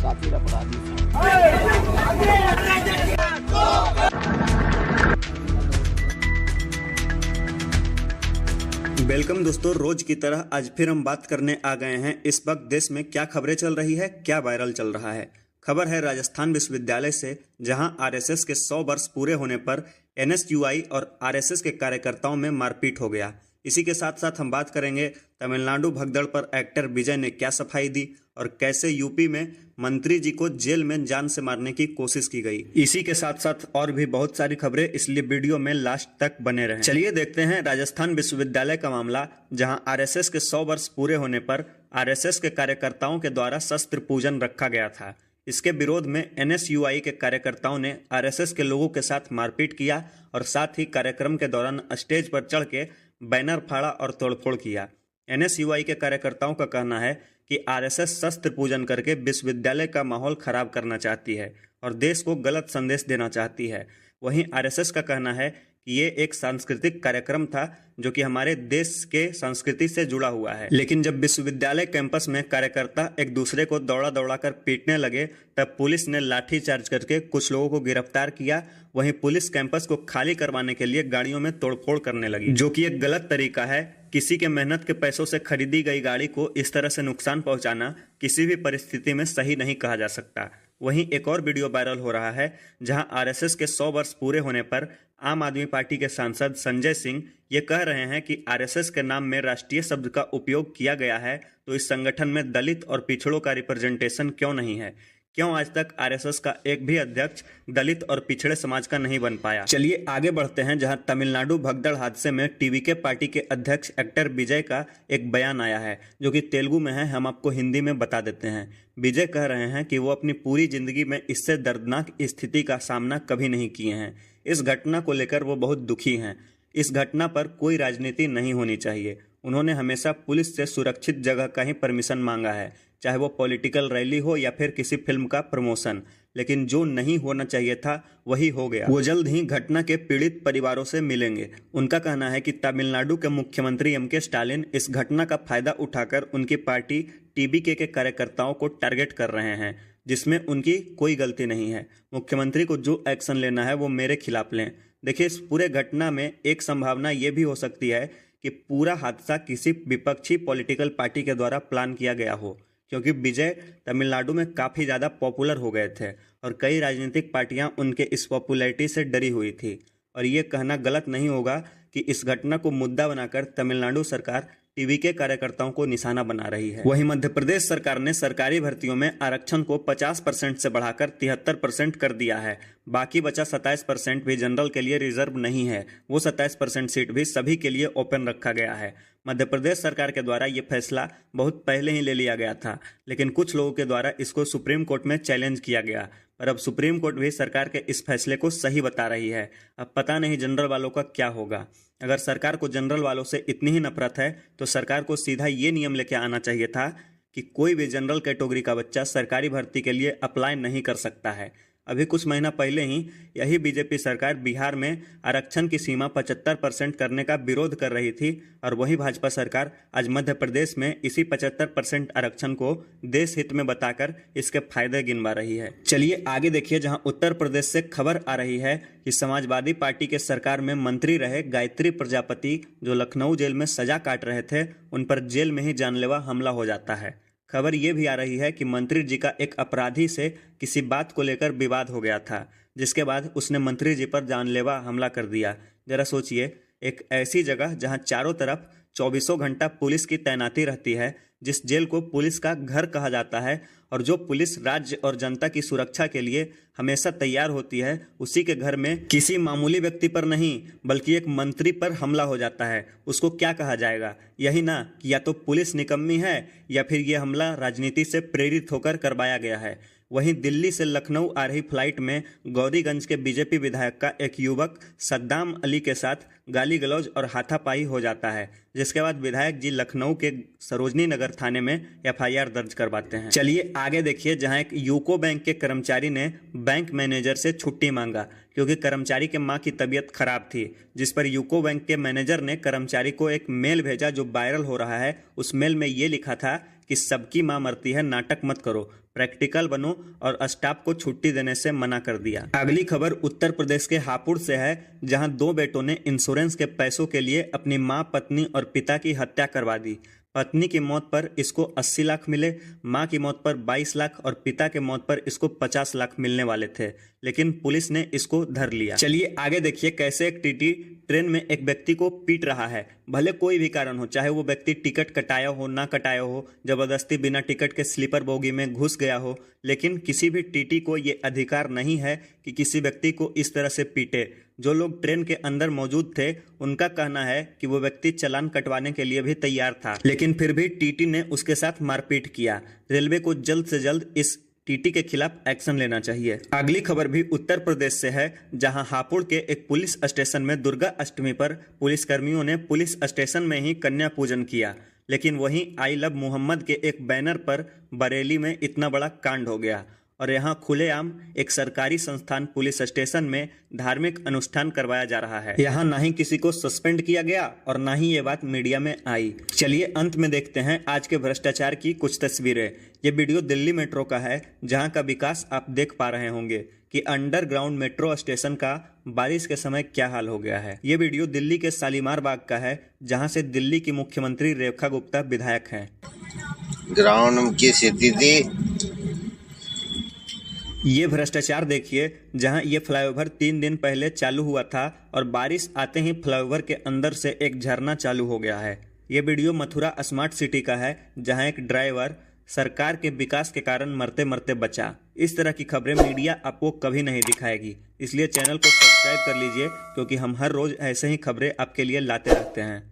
काफी अपराधी था। वेलकम दोस्तों, रोज की तरह आज फिर हम बात करने आ गए हैं इस वक्त देश में क्या खबरें चल रही है, क्या वायरल चल रहा है। खबर है राजस्थान विश्वविद्यालय से, जहां आरएसएस के 100 वर्ष पूरे होने पर एनएसयूआई और आरएसएस के कार्यकर्ताओं में मारपीट हो गया। इसी के साथ साथ हम बात करेंगे तमिलनाडु भगदड़ पर एक्टर विजय ने क्या सफाई दी और कैसे यूपी में मंत्री जी को जेल में जान से मारने की कोशिश की गई। इसी के साथ साथ और भी बहुत सारी खबरें, इसलिए वीडियो में लास्ट तक बने रहें। चलिए देखते हैं राजस्थान विश्वविद्यालय का मामला, जहां आरएसएस के 100 वर्ष पूरे होने पर आरएसएस के कार्यकर्ताओं के द्वारा शस्त्र पूजन रखा गया था। इसके विरोध में एनएसयूआई के कार्यकर्ताओं ने आरएसएस के लोगों के साथ मारपीट किया और साथ ही कार्यक्रम के दौरान स्टेज पर चढ़ के बैनर फाड़ा और तोड़फोड़ किया। एनएसयूआई के कार्यकर्ताओं का कहना है कि आरएसएस शस्त्र पूजन करके विश्वविद्यालय का माहौल खराब करना चाहती है और देश को गलत संदेश देना चाहती है। वहीं आरएसएस का कहना है कि ये एक सांस्कृतिक कार्यक्रम था जो कि हमारे देश के संस्कृति से जुड़ा हुआ है। लेकिन जब विश्वविद्यालय कैंपस में कार्यकर्ता एक दूसरे को दौड़ा दौड़ा कर पीटने लगे, तब पुलिस ने लाठीचार्ज करके कुछ लोगों को गिरफ्तार किया। वहीं पुलिस कैंपस को खाली करवाने के लिए गाड़ियों में तोड़फोड़ करने लगी, जो कि एक गलत तरीका है। किसी के मेहनत के पैसों से खरीदी गई गाड़ी को इस तरह से नुकसान पहुंचाना किसी भी परिस्थिति में सही नहीं कहा जा सकता। वहीं एक और वीडियो वायरल हो रहा है, जहां आरएसएस के 100 वर्ष पूरे होने पर आम आदमी पार्टी के सांसद संजय सिंह ये कह रहे हैं कि आरएसएस के नाम में राष्ट्रीय शब्द का उपयोग किया गया है, तो इस संगठन में दलित और पिछड़ों का रिप्रेजेंटेशन क्यों नहीं है? क्यों आज तक आरएसएस का एक भी अध्यक्ष दलित और पिछड़े समाज का नहीं बन पाया? चलिए आगे बढ़ते हैं, जहां तमिलनाडु भगदड़ हादसे में टीवीके पार्टी के अध्यक्ष एक्टर विजय का एक बयान आया है, जो कि तेलुगु में है। हम आपको हिंदी में बता देते हैं। विजय कह रहे हैं कि वो अपनी पूरी जिंदगी में इससे दर्दनाक स्थिति का सामना कभी नहीं किए हैं। इस घटना को लेकर वो बहुत दुखी हैं। इस घटना पर कोई राजनीति नहीं होनी चाहिए। उन्होंने हमेशा पुलिस से सुरक्षित जगह का ही परमिशन मांगा है, चाहे वो पॉलिटिकल रैली हो या फिर किसी फिल्म का प्रमोशन। लेकिन जो नहीं होना चाहिए था वही हो गया। वो जल्द ही घटना के पीड़ित परिवारों से मिलेंगे। उनका कहना है कि तमिलनाडु के मुख्यमंत्री एमके स्टालिन इस घटना का फायदा उठाकर उनकी पार्टी टीबीके के कार्यकर्ताओं को टारगेट कर रहे हैं, जिसमें उनकी कोई गलती नहीं है। मुख्यमंत्री को जो एक्शन लेना है वो मेरे खिलाफ लें। देखिए, इस पूरे घटना में एक संभावना ये भी हो सकती है कि पूरा हादसा किसी विपक्षी पॉलिटिकल पार्टी के द्वारा प्लान किया गया हो, क्योंकि विजय तमिलनाडु में काफ़ी ज़्यादा पॉपुलर हो गए थे और कई राजनीतिक पार्टियां उनके इस पॉपुलैरिटी से डरी हुई थी। और ये कहना गलत नहीं होगा कि इस घटना को मुद्दा बनाकर तमिलनाडु सरकार टीवीके कार्यकर्ताओं को निशाना बना रही है। वहीं मध्य प्रदेश सरकार ने सरकारी भर्तियों में आरक्षण को 50% से बढ़ाकर 73% कर दिया है। बाकी बचा 27% भी जनरल के लिए रिजर्व नहीं है। वो 27% सीट भी सभी के लिए ओपन रखा गया है। मध्य प्रदेश सरकार के द्वारा ये फैसला बहुत पहले ही ले लिया गया था, लेकिन कुछ लोगों के द्वारा इसको सुप्रीम कोर्ट में चैलेंज किया गया। पर अब सुप्रीम कोर्ट भी सरकार के इस फैसले को सही बता रही है। अब पता नहीं जनरल वालों का क्या होगा। अगर सरकार को जनरल वालों से इतनी ही नफरत है तो सरकार को सीधा ये नियम लेके आना चाहिए था कि कोई भी जनरल कैटेगरी का बच्चा सरकारी भर्ती के लिए अप्लाई नहीं कर सकता है। अभी कुछ महीना पहले ही यही बीजेपी सरकार बिहार में आरक्षण की सीमा 75% करने का विरोध कर रही थी, और वही भाजपा सरकार आज मध्य प्रदेश में इसी 75% आरक्षण को देश हित में बताकर इसके फायदे गिनवा रही है। चलिए आगे देखिए, जहां उत्तर प्रदेश से खबर आ रही है कि समाजवादी पार्टी के सरकार में मंत्री रहे गायत्री प्रजापति, जो लखनऊ जेल में सजा काट रहे थे, उन पर जेल में ही जानलेवा हमला हो जाता है। खबर ये भी आ रही है कि मंत्री जी का एक अपराधी से किसी बात को लेकर विवाद हो गया था, जिसके बाद उसने मंत्री जी पर जानलेवा हमला कर दिया। जरा सोचिए, एक ऐसी जगह जहां चारों तरफ 24 घंटा पुलिस की तैनाती रहती है, जिस जेल को पुलिस का घर कहा जाता है, और जो पुलिस राज्य और जनता की सुरक्षा के लिए हमेशा तैयार होती है, उसी के घर में किसी मामूली व्यक्ति पर नहीं बल्कि एक मंत्री पर हमला हो जाता है। उसको क्या कहा जाएगा? यही ना कि या तो पुलिस निकम्मी है या फिर ये हमला राजनीति से प्रेरित होकर करवाया गया है। वहीं दिल्ली से लखनऊ आ रही फ्लाइट में गौरीगंज के बीजेपी विधायक का एक युवक सद्दाम अली के साथ गाली गलौज और हाथापाई हो जाता है, जिसके बाद विधायक जी लखनऊ के सरोजनी नगर थाने में एफआईआर दर्ज करवाते हैं। चलिए आगे देखिए, जहां एक यूको बैंक के कर्मचारी ने बैंक मैनेजर से छुट्टी मांगा क्योंकि कर्मचारी के मां की तबीयत खराब थी, जिस पर यूको बैंक के मैनेजर ने कर्मचारी को एक मेल भेजा जो वायरल हो रहा है। उस मेल में ये लिखा था कि सबकी मां मरती है, नाटक मत करो, प्रैक्टिकल बनो, और स्टाफ को छुट्टी देने से मना कर दिया। अगली खबर उत्तर प्रदेश के हापुड़ से है, जहां 2 बेटों ने इंश्योरेंस के पैसों के लिए अपनी मां, पत्नी और पिता की हत्या करवा दी। पत्नी की मौत पर इसको 80 लाख मिले, मां की मौत पर 22 लाख और पिता के मौत पर इसको 50 लाख मिलने वाले थे, लेकिन पुलिस ने इसको धर लिया। चलिए आगे देखिए कैसे एक टीटी ट्रेन में एक व्यक्ति को पीट रहा है। भले कोई भी कारण हो, चाहे वो व्यक्ति टिकट कटाया हो, ना कटाया हो, जबरदस्ती बिना टिकट के स्लीपर बोगी में घुस गया हो, लेकिन किसी भी टीटी को ये अधिकार नहीं है कि किसी व्यक्ति को इस तरह से पीटे। जो लोग ट्रेन के अंदर मौजूद थे उनका कहना है कि वो व्यक्ति चालान कटवाने के लिए भी तैयार था, लेकिन फिर भी टीटी ने उसके साथ मारपीट किया। रेलवे को जल्द से जल्द इस टीटी के खिलाफ एक्शन लेना चाहिए। अगली खबर भी उत्तर प्रदेश से है, जहां हापुड़ के एक पुलिस स्टेशन में दुर्गा अष्टमी पर पुलिसकर्मियों ने पुलिस स्टेशन में ही कन्या पूजन किया, लेकिन वहीं आई लव मोहम्मद के एक बैनर पर बरेली में इतना बड़ा कांड हो गया और यहां खुलेआम एक सरकारी संस्थान पुलिस स्टेशन में धार्मिक अनुष्ठान करवाया जा रहा है। यहां ना ही किसी को सस्पेंड किया गया और ना ही ये बात मीडिया में आई। चलिए अंत में देखते हैं आज के भ्रष्टाचार की कुछ तस्वीरें। ये वीडियो दिल्ली मेट्रो का है, जहां का विकास आप देख पा रहे होंगे कि अंडरग्राउंड मेट्रो स्टेशन का बारिश के समय क्या हाल हो गया है। ये वीडियो दिल्ली के शालीमार बाग का है, जहां से दिल्ली की मुख्यमंत्री रेखा गुप्ता विधायक हैं। ग्राउंड की स्थिति, ये भ्रष्टाचार देखिए, जहां ये फ्लाईओवर 3 दिन पहले चालू हुआ था और बारिश आते ही फ्लाईओवर के अंदर से एक झरना चालू हो गया है। ये वीडियो मथुरा स्मार्ट सिटी का है, जहां एक ड्राइवर सरकार के विकास के कारण मरते मरते बचा। इस तरह की खबरें मीडिया आपको कभी नहीं दिखाएगी, इसलिए चैनल को सब्सक्राइब कर लीजिए, क्योंकि हम हर रोज ऐसे ही खबरें आपके लिए लाते रहते हैं।